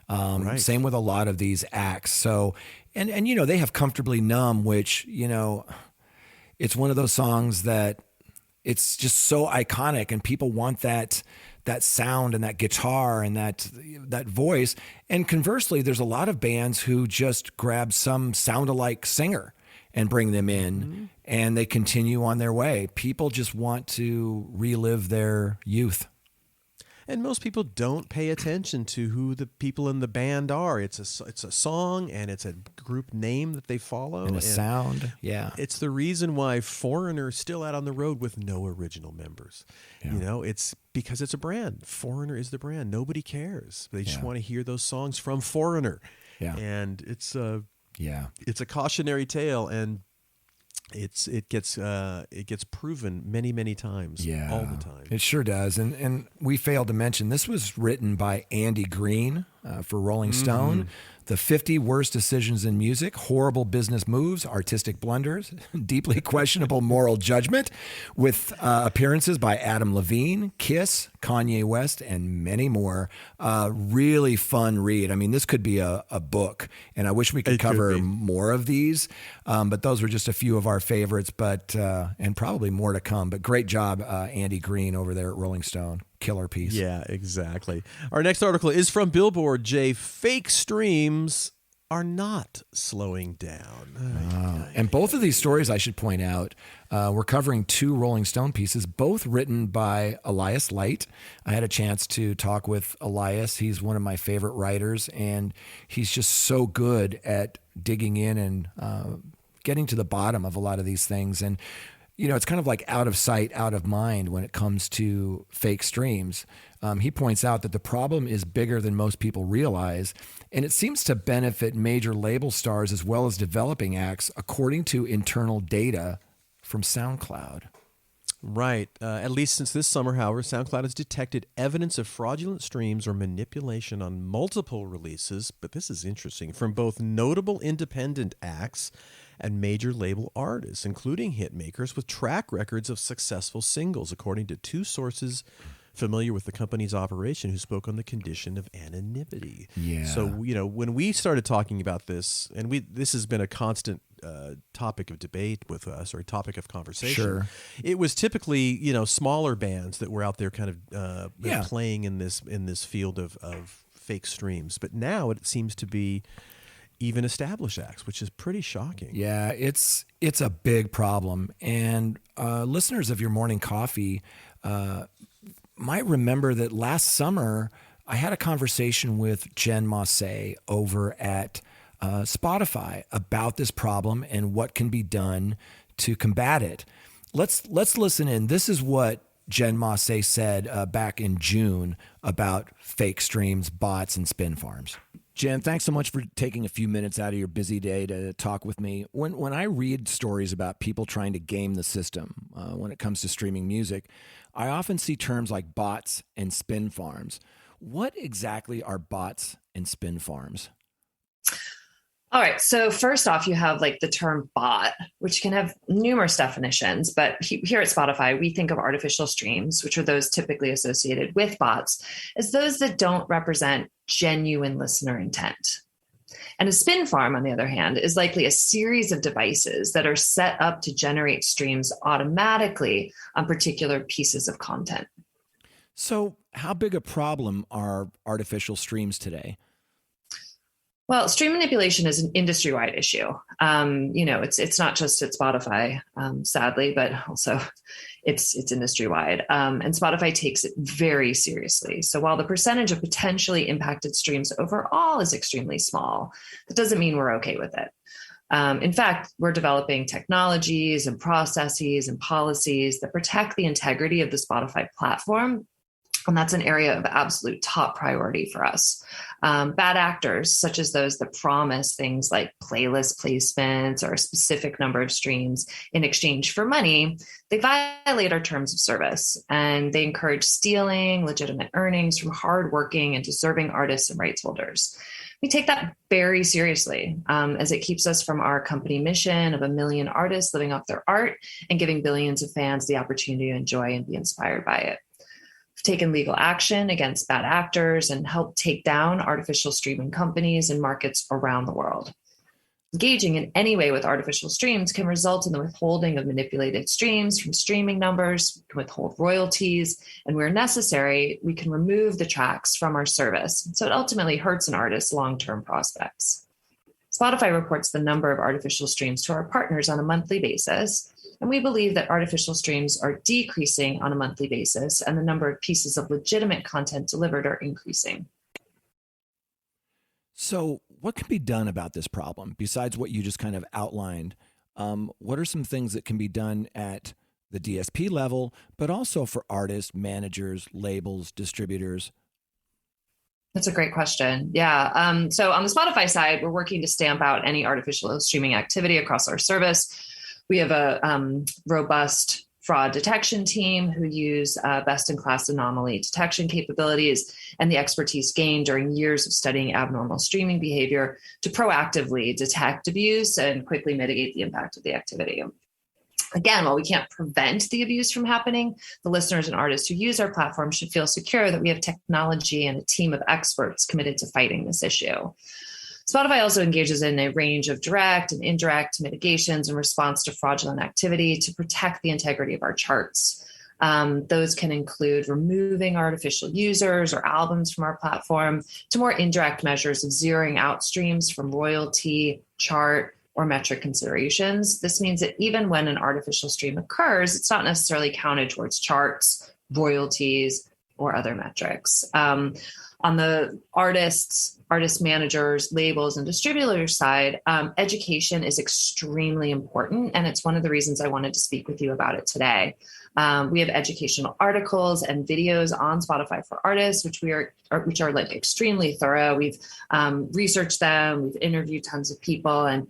Right. Same with a lot of these acts. So, and they have Comfortably Numb, which, it's one of those songs that it's just so iconic, and people want that sound and that guitar and that voice. And conversely, there's a lot of bands who just grab some sound-alike singer and bring them in, and they continue on their way. People just want to relive their youth. And most people don't pay attention to who the people in the band are. It's a song, and it's a group name that they follow. And a sound, yeah. It's the reason why Foreigner is still out on the road with no original members. Yeah. It's because it's a brand. Foreigner is the brand. Nobody cares. They just want to hear those songs from Foreigner. Yeah. And it's a cautionary tale, and it gets proven many times, all the time. It sure does. And we failed to mention, this was written by Andy Green for Rolling Stone. The 50 Worst Decisions in Music, Horrible Business Moves, Artistic Blunders, Deeply Questionable Moral Judgment, with appearances by Adam Levine, Kiss, Kanye West, and many more. Really fun read. I mean, this could be a book, and I wish we could cover more of these, but those were just a few of our favorites, and probably more to come. But great job, Andy Green over there at Rolling Stone. Killer piece. Yeah, exactly. Our next article is from Billboard. Jay, fake streams are not slowing down. And both of these stories, I should point out, we're covering two Rolling Stone pieces, both written by Elias Light. I had a chance to talk with Elias. He's one of my favorite writers, and he's just so good at digging in and getting to the bottom of a lot of these things. And it's kind of like out of sight, out of mind when it comes to fake streams. He points out that the problem is bigger than most people realize, and it seems to benefit major label stars as well as developing acts, according to internal data from SoundCloud. Right. At least since this summer, however, SoundCloud has detected evidence of fraudulent streams or manipulation on multiple releases, but this is interesting, from both notable independent acts and major label artists, including hitmakers with track records of successful singles, according to two sources familiar with the company's operation who spoke on the condition of anonymity. Yeah. So, when we started talking about this, and this has been a constant topic of debate with us, or a topic of conversation. Sure. It was typically, smaller bands that were out there kind of playing in this field of fake streams. But now it seems to be even established acts, which is pretty shocking. Yeah, it's a big problem. And listeners of Your Morning Coffee might remember that last summer I had a conversation with Jen Massé over at Spotify about this problem and what can be done to combat it. Let's listen in. This is what Jen Massé said back in June about fake streams, bots, and spin farms. Jen, thanks so much for taking a few minutes out of your busy day to talk with me. When I read stories about people trying to game the system when it comes to streaming music, I often see terms like bots and spin farms. What exactly are bots and spin farms? All right. So first off, you have the term bot, which can have numerous definitions. But here at Spotify, we think of artificial streams, which are those typically associated with bots, as those that don't represent genuine listener intent. And a spin farm, on the other hand, is likely a series of devices that are set up to generate streams automatically on particular pieces of content. So how big a problem are artificial streams today? Well, stream manipulation is an industry-wide issue. It's not just at Spotify, sadly, but also it's industry-wide. And Spotify takes it very seriously. So while the percentage of potentially impacted streams overall is extremely small, that doesn't mean we're okay with it. In fact, we're developing technologies and processes and policies that protect the integrity of the Spotify platform. And that's an area of absolute top priority for us. Bad actors, such as those that promise things like playlist placements or a specific number of streams in exchange for money, they violate our terms of service, and they encourage stealing legitimate earnings from hardworking and deserving artists and rights holders. We take that very seriously, as it keeps us from our company mission of 1 million artists living off their art and giving billions of fans the opportunity to enjoy and be inspired by it. taken legal action against bad actors, and helped take down artificial streaming companies in markets around the world. Engaging in any way with artificial streams can result in the withholding of manipulated streams from streaming numbers, can withhold royalties, and where necessary, we can remove the tracks from our service. So it ultimately hurts an artist's long-term prospects. Spotify reports the number of artificial streams to our partners on a monthly basis, and we believe that artificial streams are decreasing on a monthly basis, and the number of pieces of legitimate content delivered are increasing. So what can be done about this problem besides what you just kind of outlined? What are some things that can be done at the DSP level, but also for artists, managers, labels, distributors? That's a great question. Yeah. So on the Spotify side, we're working to stamp out any artificial streaming activity across our service. We have a robust fraud detection team who use best-in-class anomaly detection capabilities and the expertise gained during years of studying abnormal streaming behavior to proactively detect abuse and quickly mitigate the impact of the activity. Again, while we can't prevent the abuse from happening, the listeners and artists who use our platform should feel secure that we have technology and a team of experts committed to fighting this issue. Spotify also engages in a range of direct and indirect mitigations in response to fraudulent activity to protect the integrity of our charts. Those can include removing artificial users or albums from our platform, to more indirect measures of zeroing out streams from royalty, chart, or metric considerations. This means that even when an artificial stream occurs, it's not necessarily counted towards charts, royalties, or other metrics. On the artist managers, labels, and distributors side, education is extremely important, and it's one of the reasons I wanted to speak with you about it today. We have educational articles and videos on Spotify for Artists, which are like extremely thorough. We've researched them, we've interviewed tons of people, and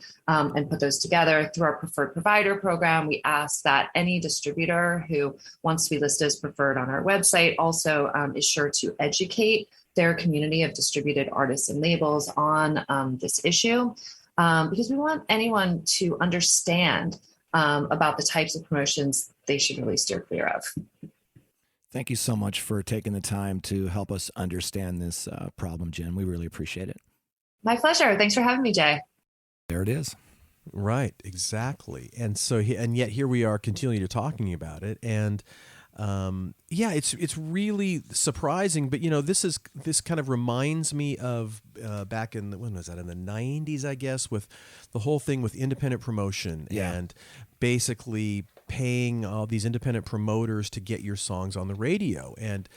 put those together through our preferred provider program. We ask that any distributor who wants to be listed as preferred on our website also is sure to educate their community of distributed artists and labels on this issue, because we want anyone to understand about the types of promotions they should really steer clear of. Thank you so much for taking the time to help us understand this problem, Jen. We really appreciate it. My pleasure. Thanks for having me, Jay. There it is. Right, exactly. And so, and yet here we are continuing to talking about it. And yeah, it's really surprising. But this kind of reminds me of back in when was that, in the 90s, I guess, with the whole thing with independent promotion and basically paying all these independent promoters to get your songs on the radio, and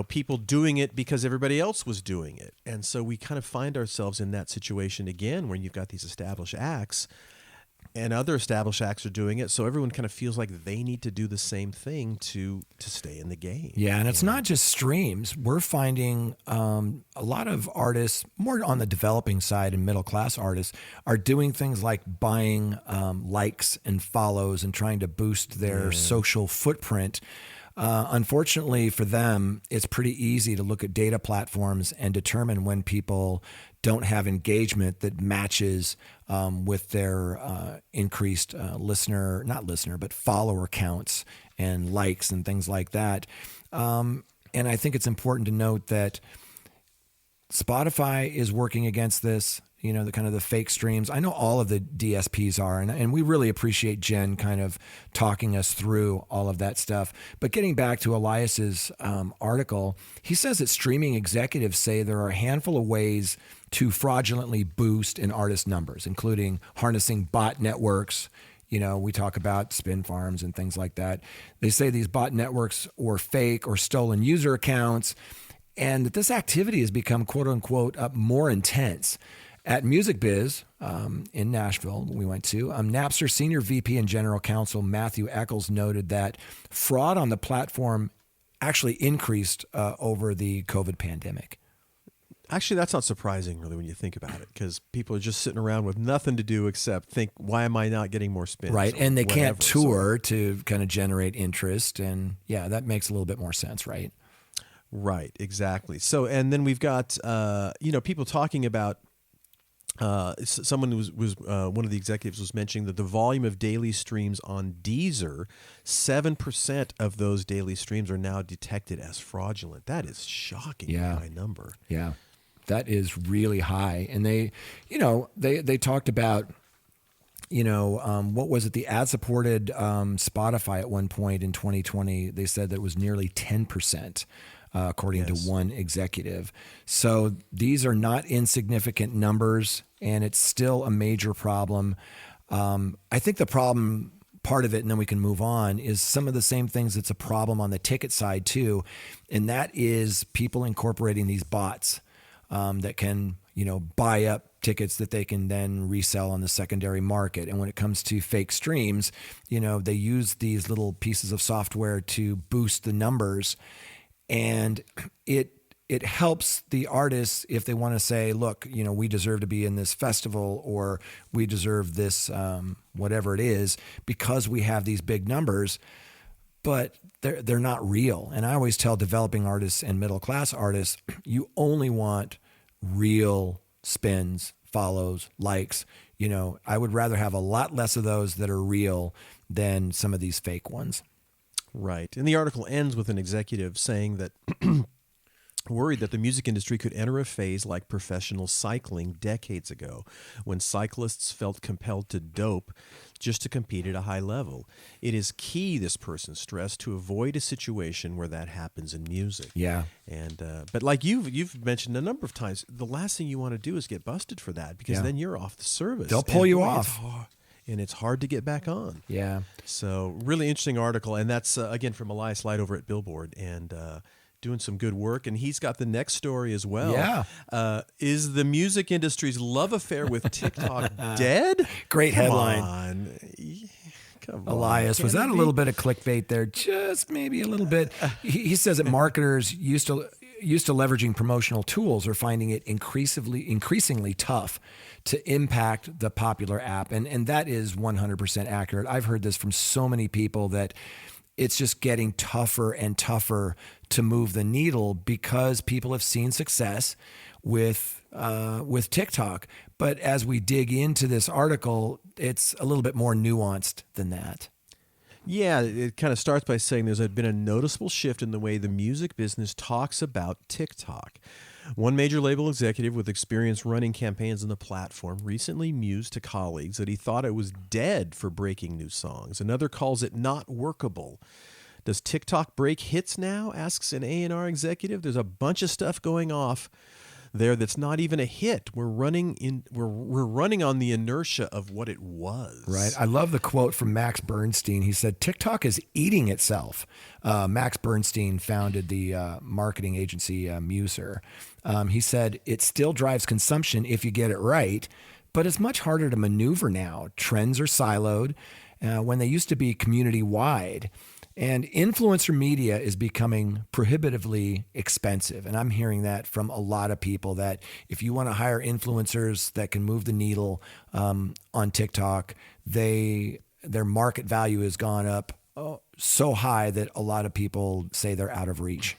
people doing it because everybody else was doing it. And so we kind of find ourselves in that situation again, where you've got these established acts and other established acts are doing it. So everyone kind of feels like they need to do the same thing to stay in the game. Yeah. And it's not just streams. We're finding a lot of artists, more on the developing side and middle-class artists, are doing things like buying likes and follows and trying to boost their social footprint. Unfortunately for them, it's pretty easy to look at data platforms and determine when people don't have engagement that matches with their increased follower counts and likes and things like that. And I think it's important to note that Spotify is working against this, the kind of the fake streams. I know all of the DSPs are, and we really appreciate Jen kind of talking us through all of that stuff. But getting back to Elias's article, he says that streaming executives say there are a handful of ways to fraudulently boost an artist's numbers, including harnessing bot networks. We talk about spin farms and things like that. They say these bot networks or fake or stolen user accounts, and that this activity has become, quote unquote, more intense. At Music Biz in Nashville, we went to, Napster Senior VP and General Counsel Matthew Eccles noted that fraud on the platform actually increased over the COVID pandemic. Actually, that's not surprising, really, when you think about it, because people are just sitting around with nothing to do except think, why am I not getting more spins? Right, and they can't tour to kind of generate interest, and that makes a little bit more sense, right? Right, exactly. So, and then we've got, people talking about Someone was one of the executives was mentioning that the volume of daily streams on Deezer, 7% of those daily streams are now detected as fraudulent. That is shocking high number. Yeah, that is really high. And they talked about, what was it? The ad-supported Spotify at one point in 2020, they said that it was nearly 10%. According to one executive. So these are not insignificant numbers, and it's still a major problem. I think the problem, part of it, and then we can move on, is some of the same things that's a problem on the ticket side too, and that is people incorporating these bots that can, buy up tickets that they can then resell on the secondary market. And when it comes to fake streams, they use these little pieces of software to boost the numbers. And it helps the artists if they want to say, look, we deserve to be in this festival, or we deserve this, whatever it is, because we have these big numbers, but they're not real. And I always tell developing artists and middle class artists, you only want real spins, follows, likes. I would rather have a lot less of those that are real than some of these fake ones. Right. And the article ends with an executive saying that worried that the music industry could enter a phase like professional cycling decades ago, when cyclists felt compelled to dope just to compete at a high level. It is key, this person stressed, to avoid a situation where that happens in music. Yeah. And but like you've mentioned a number of times, the last thing you want to do is get busted for that, because then you're off the service. They'll pull you off. And it's hard to get back on. Yeah. So really interesting article. And that's, again, from Elias Light over at Billboard, and doing some good work. And he's got the next story as well. Yeah. Is the music industry's love affair with TikTok dead? Great headline. Come on. Elias, was that a little bit of clickbait there? Just maybe a little bit. He says that marketers used to leveraging promotional tools are finding it increasingly tough to impact the popular app. And that is 100% accurate. I've heard this from so many people that it's just getting tougher and tougher to move the needle because people have seen success with TikTok. But as we dig into this article, it's a little bit more nuanced than that. Yeah, it kind of starts by saying there's been a noticeable shift in the way the music business talks about TikTok. One major label executive with experience running campaigns on the platform recently mused to colleagues that he thought it was dead for breaking new songs. Another calls it not workable. Does TikTok break hits now? Asks an A&R executive. There's a bunch of stuff going off there that's not even a hit. We're running on the inertia of what it was. Right. I love the quote from Max Bernstein. He said, TikTok is eating itself. Max Bernstein founded the marketing agency Muser. He said, it still drives consumption if you get it right, but it's much harder to maneuver now. Trends are siloed when they used to be community-wide. And influencer media is becoming prohibitively expensive. And I'm hearing that from a lot of people, that if you want to hire influencers that can move the needle on TikTok, their market value has gone up so high that a lot of people say they're out of reach.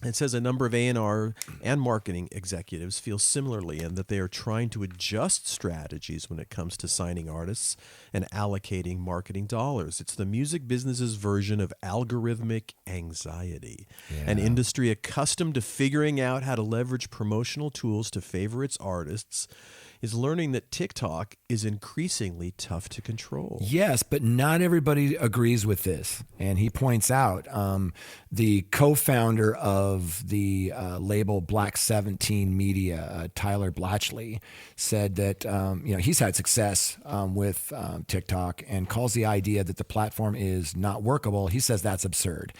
It says a number of A&R and marketing executives feel similarly, and that they are trying to adjust strategies when it comes to signing artists and allocating marketing dollars. It's the music business's version of algorithmic anxiety. Yeah. An industry accustomed to figuring out how to leverage promotional tools to favor its artists is learning that TikTok is increasingly tough to control. Yes, but not everybody agrees with this. And he points out the co-founder of the label Black 17 Media, Tyler Blatchley, said that he's had success with TikTok and calls the idea that the platform is not workable. He says that's absurd.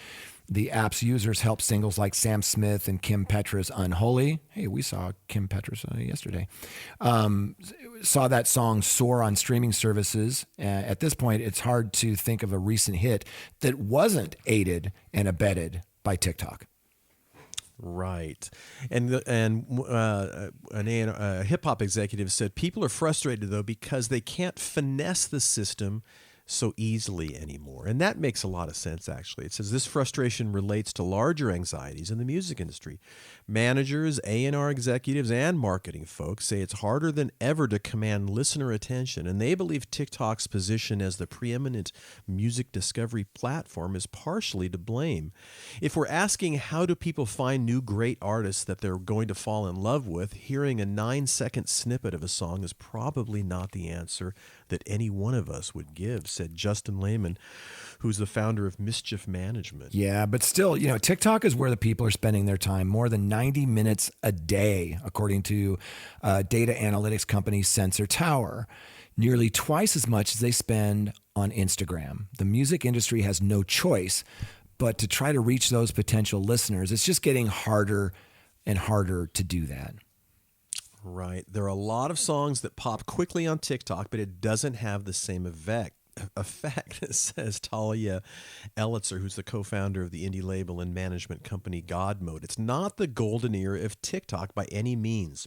The app's users help singles like Sam Smith and Kim Petras' Unholy. Hey, we saw Kim Petras yesterday. Saw that song soar on streaming services. At this point, it's hard to think of a recent hit that wasn't aided and abetted by TikTok. Right. And a hip-hop executive said people are frustrated, though, because they can't finesse the system so easily anymore. And that makes a lot of sense, actually. It says this frustration relates to larger anxieties in the music industry. Managers, A&R executives, and marketing folks say it's harder than ever to command listener attention, and they believe TikTok's position as the preeminent music discovery platform is partially to blame. If we're asking how do people find new great artists that they're going to fall in love with, hearing a 9-second snippet of a song is probably not the answer that any one of us would give, said Justin Lehman, who's the founder of Mischief Management. Yeah, but still, TikTok is where the people are spending their time, more than 90 minutes a day, according to data analytics company Sensor Tower. Nearly twice as much as they spend on Instagram. The music industry has no choice but to try to reach those potential listeners. It's just getting harder and harder to do that. Right. There are a lot of songs that pop quickly on TikTok, but it doesn't have the same effect, says Talia Elitzer, who's the co-founder of the indie label and management company God Mode. It's not the golden era of TikTok by any means.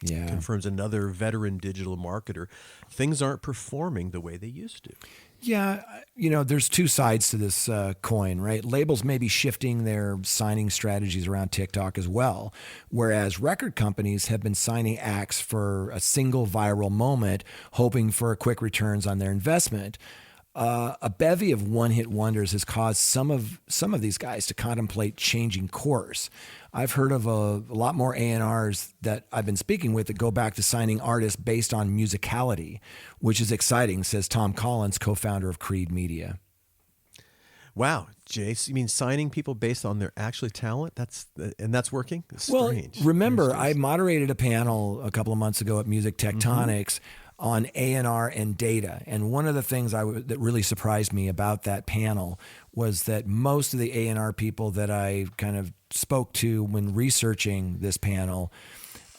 Yeah. Confirms another veteran digital marketer. Things aren't performing the way they used to. Yeah, there's two sides to this coin, right? Labels may be shifting their signing strategies around TikTok as well, whereas record companies have been signing acts for a single viral moment, hoping for quick returns on their investment. A bevy of one-hit wonders has caused some of these guys to contemplate changing course. I've heard of a lot more A&Rs that I've been speaking with that go back to signing artists based on musicality, which is exciting, says Tom Collins, co-founder of Creed Media. Wow, Jace, you mean signing people based on their actual talent? That's working? It's strange. Well, remember, I moderated a panel a couple of months ago at Music Tectonics on A&R and data. And one of the things that really surprised me about that panel was that most of the A&R people that I kind of spoke to when researching this panel,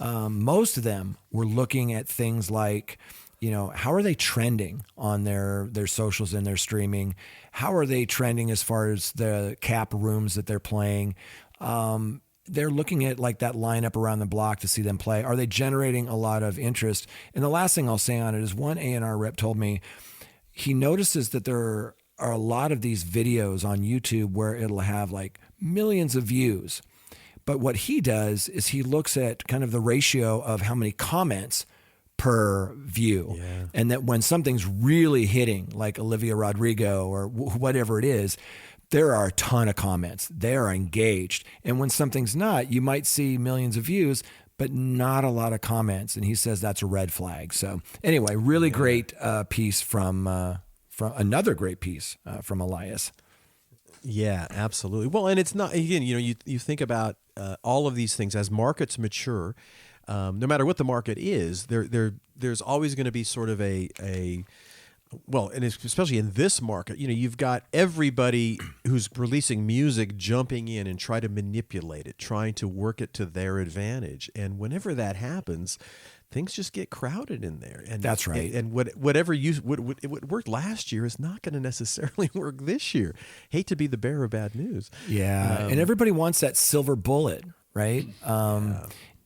most of them were looking at things like, how are they trending on their socials and their streaming? How are they trending as far as the cap rooms that they're playing? They're looking at like that lineup around the block to see them play. Are they generating a lot of interest? And the last thing I'll say on it is one A&R rep told me he notices that there are a lot of these videos on YouTube where it'll have like millions of views. But what he does is he looks at kind of the ratio of how many comments per view. Yeah. And that when something's really hitting, like Olivia Rodrigo or whatever it is, there are a ton of comments. They are engaged. And when something's not, you might see millions of views, but not a lot of comments. And he says that's a red flag. So anyway, really great piece from another great piece from Elias. Yeah, absolutely. Well, and it's not, again, you think about all of these things as markets mature, no matter what the market is, there's always going to be sort of well, and especially in this market, you've got everybody who's releasing music jumping in and try to manipulate it, trying to work it to their advantage. And whenever that happens, things just get crowded in there. And that's right. And whatever what worked last year is not going to necessarily work this year. Hate to be the bearer of bad news. Yeah, and everybody wants that silver bullet, right?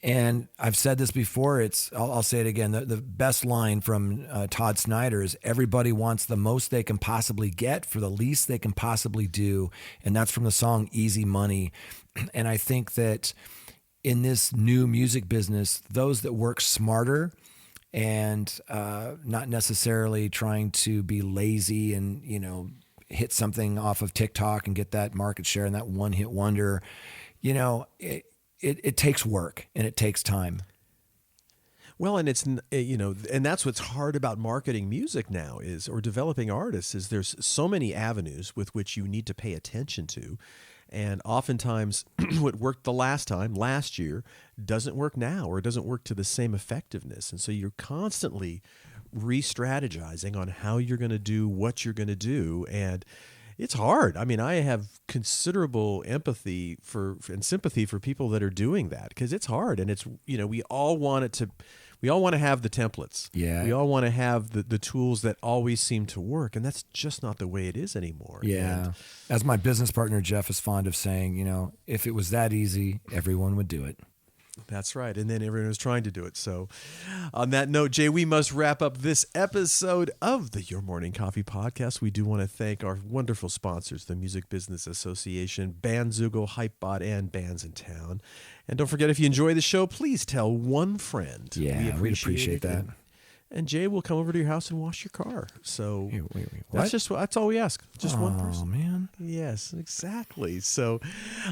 And I've said this before, I'll say it again, the best line from Todd Snyder is everybody wants the most they can possibly get for the least they can possibly do. And that's from the song Easy Money. And I think that in this new music business, those that work smarter and not necessarily trying to be lazy and, hit something off of TikTok and get that market share and that one-hit wonder, it takes work and it takes time. Well, and it's, and that's what's hard about marketing music now or developing artists is there's so many avenues with which you need to pay attention to. And oftentimes what worked last year, doesn't work now or doesn't work to the same effectiveness. And so you're constantly re-strategizing on how you're going to do what you're going to do. And it's hard. I mean, I have considerable empathy and sympathy for people that are doing that because it's hard. And it's, we all want to have the templates. Yeah. We all want to have the tools that always seem to work. And that's just not the way it is anymore. Yeah. And as my business partner, Jeff, is fond of saying, if it was that easy, everyone would do it. That's right. And then everyone was trying to do it. So on that note, Jay, we must wrap up this episode of the Your Morning Coffee podcast. We do want to thank our wonderful sponsors, the Music Business Association, Bandzoogle, Hypebot, and Bands in Town. And don't forget, if you enjoy the show, please tell one friend. Yeah, we'd appreciate that. And Jay will come over to your house and wash your car. So wait, that's all we ask. Just one person. Oh, man. Yes, exactly. So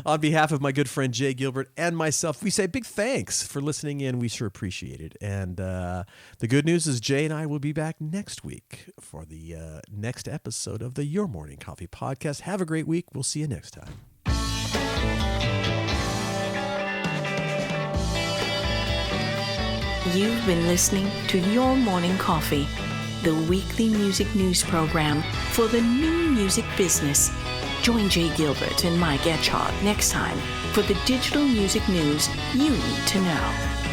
on behalf of my good friend Jay Gilbert and myself, we say big thanks for listening in. We sure appreciate it. And the good news is Jay and I will be back next week for the next episode of the Your Morning Coffee podcast. Have a great week. We'll see you next time. You've been listening to Your Morning Coffee, the weekly music news program for the new music business. Join Jay Gilbert and Mike Etchart next time for the digital music news you need to know.